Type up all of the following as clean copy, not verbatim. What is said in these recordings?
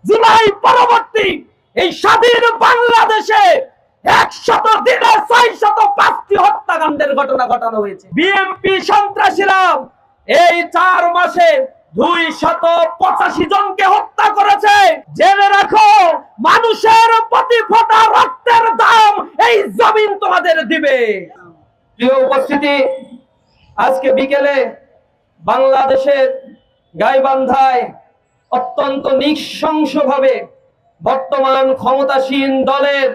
জুলাই পরবর্তী এই স্বাধীন বাংলাদেশে 100 দিনে 605টি হত্যাকাণ্ডের ঘটনা ঘটানো হয়েছে। বিএনপি সন্ত্রাসীরা এই 4 মাসে 285 জনকে হত্যা করেছে। জেনে রাখো, মানুষের প্রতি ফোঁটা রক্তের দাম এই জমিন তোমাদের দিবে। প্রিয় উপস্থিতি, আজকে বিকেলে বাংলাদেশের গাইবান্ধায় অত্যন্ত নৃশংসভাবে বর্তমান ক্ষমতাসীন দলের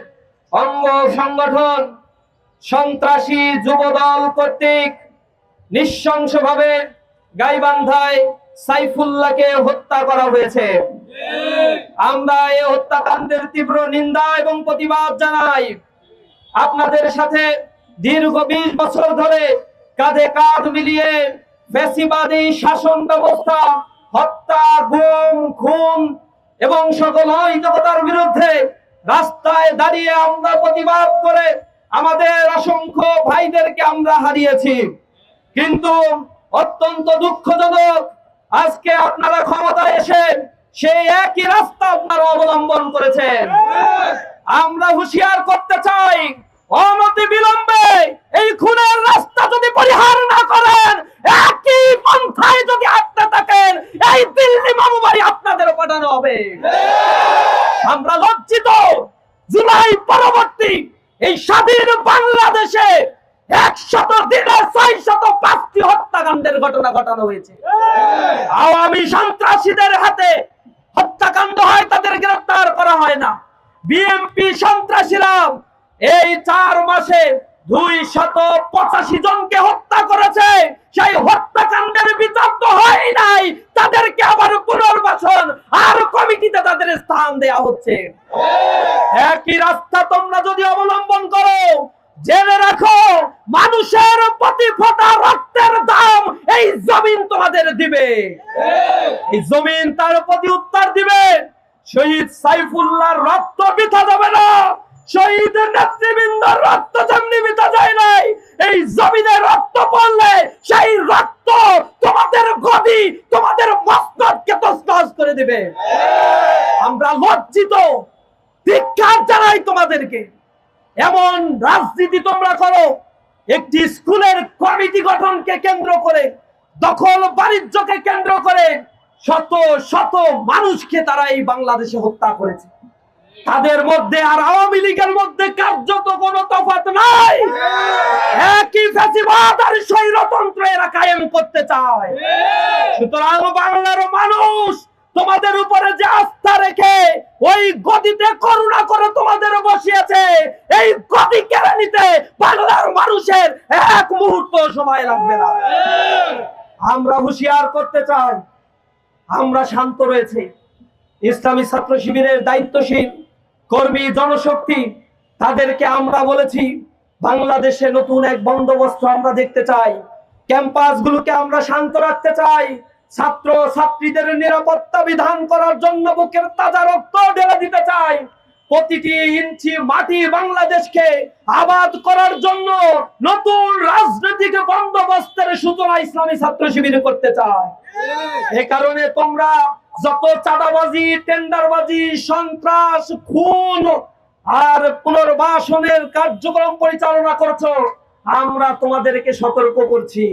অঙ্গ সংগঠন সন্ত্রাসী যুবদল কর্তৃক নৃশংসভাবে গাইবান্ধায় সাইফুল্লাহকে হত্যা করা হয়েছে। আমরা এই হত্যাকাণ্ডের তীব্র নিন্দা এবং প্রতিবাদ জানাই। আপনাদের সাথে দীর্ঘ 20 বছর ধরে কাঁধে কাঁধ মিলিয়ে ফ্যাসিবাদী শাসন ব্যবস্থা, হত্যা, গুম, খুন এবং সকল অনৈতিকতার বিরুদ্ধে রাস্তায় দাঁড়িয়ে আমরা প্রতিবাদ করে আমাদের অসংখ্য ভাইদেরকে আমরা হারিয়েছি। কিন্তু অত্যন্ত দুঃখজনক, আজকে আপনারা ক্ষমতায় এসে সেই একই রাস্তা আপনারা অবলম্বন করেছেন। আমরা হুঁশিয়ার করতে চাই, অনতি বিলম্বে এই খুনের রাস্তা যদি পরিহার না করেন, একই পন্থায় যদি হাঁটতে থাকেন, এই দিল্লি মামুবাড়ি আপনাদের পাঠানো হবে। আমরা লজ্জিত, জুলাই পরবর্তী এই স্বাধীন বাংলাদেশে 100 দিনে 605টি হত্যাকাণ্ডের ঘটনা ঘটানো হয়েছে। আওয়ামী সন্ত্রাসীদের হাতে হত্যাকাণ্ড হয়, তাদের গ্রেফতার করা হয় না। বিএনপি সন্ত্রাসীরা এই 4 মাসে 285 জনকে হত্যা করেছে। সেই হত্যাকাণ্ডের বিচার তো হয় নাই, তাদেরকে আবার পুনর্বাসন আর কমিটিতে তাদের স্থান দেয়া হচ্ছে। একই রাস্তা তোমরা যদি অবলম্বন করো, জেনে রাখো, মানুষের প্রতি ফোঁটা রক্তের দাম এই জমিন তোমাদের দিবে। এই জমিন তার প্রতি উত্তর দিবে। শহীদ সাইফুল্লাহর রক্ত বৃথা যাবে না, শহীদ নেতৃবৃন্দর রক্ত যেমনি বৃথা যায় নাই, এই জমিনে রক্ত পড়লে সেই রক্ত তোমাদের গদি, তোমাদের মস্তককে তছনছ করে দিবে। আমরা লজ্জিত, ধিক্কার জানাই তোমাদেরকে। এমন রাজনীতি তোমরা করো, একটি স্কুলের কমিটি গঠনকে কেন্দ্র করে, দখল বাণিজ্যকে কেন্দ্র করে শত শত মানুষকে তারা এই বাংলাদেশে হত্যা করেছে। তাদের মধ্যে আর আওয়ামী লীগের মধ্যে কার্যত কোনো তফাৎ নাই। একই ফ্যাসিবাদ আর স্বৈরতন্ত্র এরা কায়েম করতে চায়। সুতরাং বাংলার মানুষ তোমাদের উপরে যে আস্থা রেখে ওই গদিতে করুণা করে তোমাদের বসিয়েছে, এই গদি কেড়ে নিতে বাংলার মানুষের এক মুহূর্ত সময় লাগবে না। আমরা হুঁশিয়ার করতে চাই, আমরা শান্ত রয়েছে। ইসলামী ছাত্র শিবিরের দায়িত্বশীল কর্মী জনশক্তি, তাদেরকে আমরা বলেছি বাংলাদেশে নতুন এক বন্দোবস্ত আমরা দেখতে চাই। ক্যাম্পাসগুলোকে আমরা শান্ত রাখতে চাই। ছাত্র ছাত্রীদের নিরাপত্তা বিধান করার জন্য বুকের তাজা রক্ত ঢেলে দিতে চাই। প্রতিটি ইঞ্চি মাটি বাংলাদেশকে আবাদ করার জন্য নতুন রাজনৈতিক বন্দোবস্তের সূচনা ইসলামী ছাত্র শিবির করতে চায়। এ কারণে তোমরা যত চাঁদাবাজি, টেন্ডারবাজি, সন্ত্রাস, খুন আর পুনর্বাসনের কার্যক্রম পরিচালনা করছো, আমরা তোমাদেরকে সতর্ক করছি।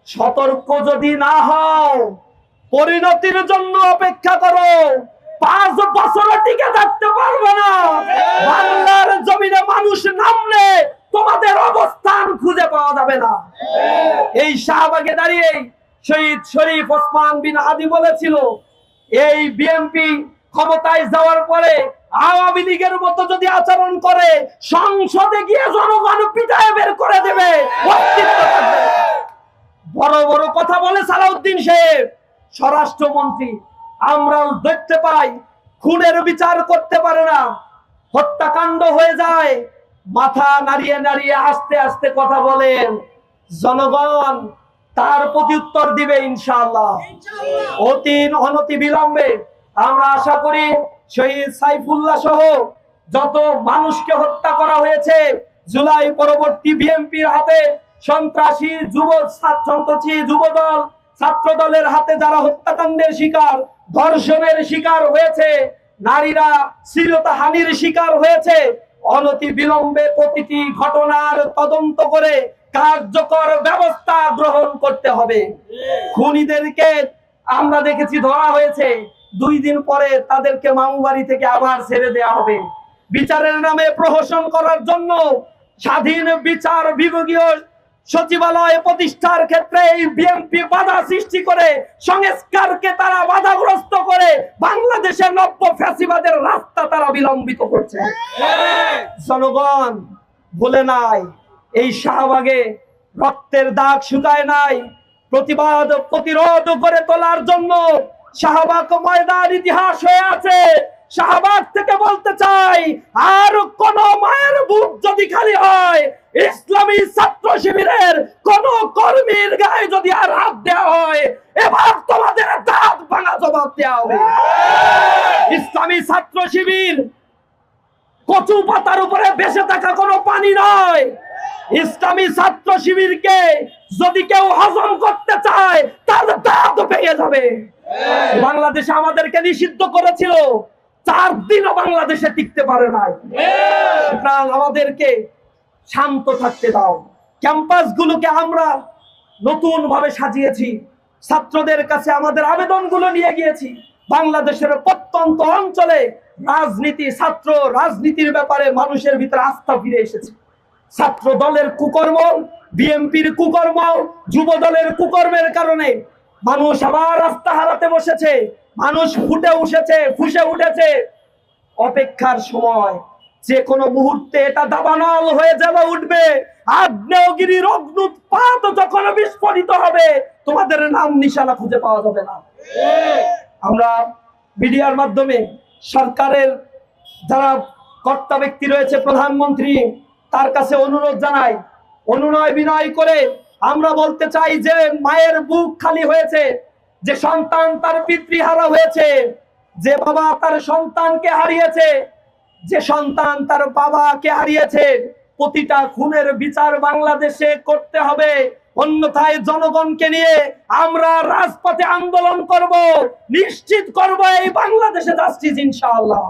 সতর্ক যদি না হও, পরিণতির জন্য অপেক্ষা করো। 5 বছর টিকে থাকতে পারবে না। বাংলার জমিনে মানুষ নামলে তোমাদের অবস্থান খুঁজে পাওয়া যাবে না। এই শাহবাগে দাঁড়িয়ে শহীদ শরীফ ওসমান বিন হাদি বলেছিল, এই বিএনপি ক্ষমতায় যাওয়ার পরে আওয়ামী লীগের মতো যদি আচরণ করে, সংসদে গিয়ে জনগণ পিটায় বের করে দেবে। বড় বড় কথা বলে সালাউদ্দিন সাহেব, স্বরাষ্ট্রমন্ত্রী। আমরা দেখতে পাই খুনের বিচার করতে পারে না, হত্যাকাণ্ড হয়ে যায়, মাথা নাড়িয়ে নাড়িয়ে আস্তে আস্তে কথা বলেন। জনগণ তার প্রতি উত্তর দিবে ইনশাআল্লাহ। অনতি বিলম্বে আমরা আশা করি শহীদ সাইফুল্লাহ সহ যত মানুষকে হত্যা করা হয়েছে জুলাই পরবর্তী বিএনপির হাতে, সন্ত্রাসী যুবদল, ছাত্র দলের হাতে যারা হত্যাকাণ্ডের শিকার, ধর্ষণের শিকার হয়েছে, নারীরা শ্লীলতাহানির শিকার হয়েছে, অনতি বিলম্বে প্রতিটি ঘটনার তদন্ত করে কার্যকর ব্যবস্থা গ্রহণ করতে হবে। খুনিদেরকে আমরা দেখেছি ধরা হয়েছে, 2 দিন পরে তাদেরকে মামু বাড়ি থেকে আবার ছেড়ে দেওয়া হবে। বিচারের নামে প্রহসন করার জন্য স্বাধীন বিচার বিভাগীয় সচিবালয় প্রতিষ্ঠার ক্ষেত্রে এই বিএনপি বাধা সৃষ্টি করে, সংস্কারকে তারা বাধাগ্রস্ত করে বাংলাদেশের নব্য ফ্যাসিবাদের রাস্তা তারা বিলম্বিত করছে। জনগণ ভুলে নাই, এই শাহবাগে রক্তের দাগ শুকায় নাই। প্রতিবাদ প্রতিরোধ করে তোলার জন্য শাহবাগ ময়দান ইতিহাস হয়ে আছে। শাহবাগ থেকে বলতে চাই, আর কোন মায়ের বুক যদি খালি হয়, ইসলামী ছাত্র শিবিরের কোন কর্মীর গায়ে যদি আর হাত দেওয়া হয়, এবার তোমাদের দাঁত ভাঙা জবাব দেওয়া হবে। ইসলামী ছাত্র শিবির কচু পাতার উপরে ভেসে থাকা কোনো পানি নয়। ইসলামী ছাত্র শিবিরকে যদি কেউ হজম করতে চায়, তার দাঁত ভেঙে যাবে। বাংলাদেশে আমাদেরকে নিষিদ্ধ করেছিল, 4 দিনও বাংলাদেশে টিকতে পারে নাই। সুতরাং আমাদেরকে শান্ত থাকতে দাও। ক্যাম্পাস গুলোকে আমরা নতুন ভাবে সাজিয়েছি, ছাত্রদের কাছে আমাদের আবেদনগুলো নিয়ে গিয়েছি। বাংলাদেশের প্রত্যন্ত অঞ্চলে রাজনীতি, ছাত্র রাজনীতির ব্যাপারে মানুষের ভিতরে আস্থা ফিরে এসেছে। ছাত্র দলের কুকর্ম, বিএনপির কুকর্ম, যুব দলের কুকর্মের কারণে মানুষ আবার আস্থা হারাতে বসেছে। মানুষ ফুসে উঠেছে। অপেক্ষার সময়, যে কোনো মুহূর্তে এটা দাবানল হয়ে যাবে, উঠবে। আগ্নেয়গিরির অগ্নুৎপাত যখন বিস্ফোরিত হবে, তোমাদের নাম নিশানা খুঁজে পাওয়া যাবে না। আমরা মিডিয়ার মাধ্যমে সরকারের যারা কর্তা ব্যক্তি রয়েছে, প্রধানমন্ত্রী, তার কাছে অনুরোধ জানাই, অনুনয় বিনয় করে আমরা বলতে চাই যে মায়ের বুক খালি হয়েছে, যে সন্তান তার পিতৃহারা হয়েছে, যে বাবা তার সন্তানকে হারিয়েছে, যে সন্তান তার বাবাকে হারিয়েছে, প্রতিটা খুনের বিচার বাংলাদেশে করতে হবে। অন্যথায় জনগণকে নিয়ে আমরা রাজপথে আন্দোলন করব, নিশ্চিত করব এই বাংলাদেশে জাস্টিস ইনশাআল্লাহ।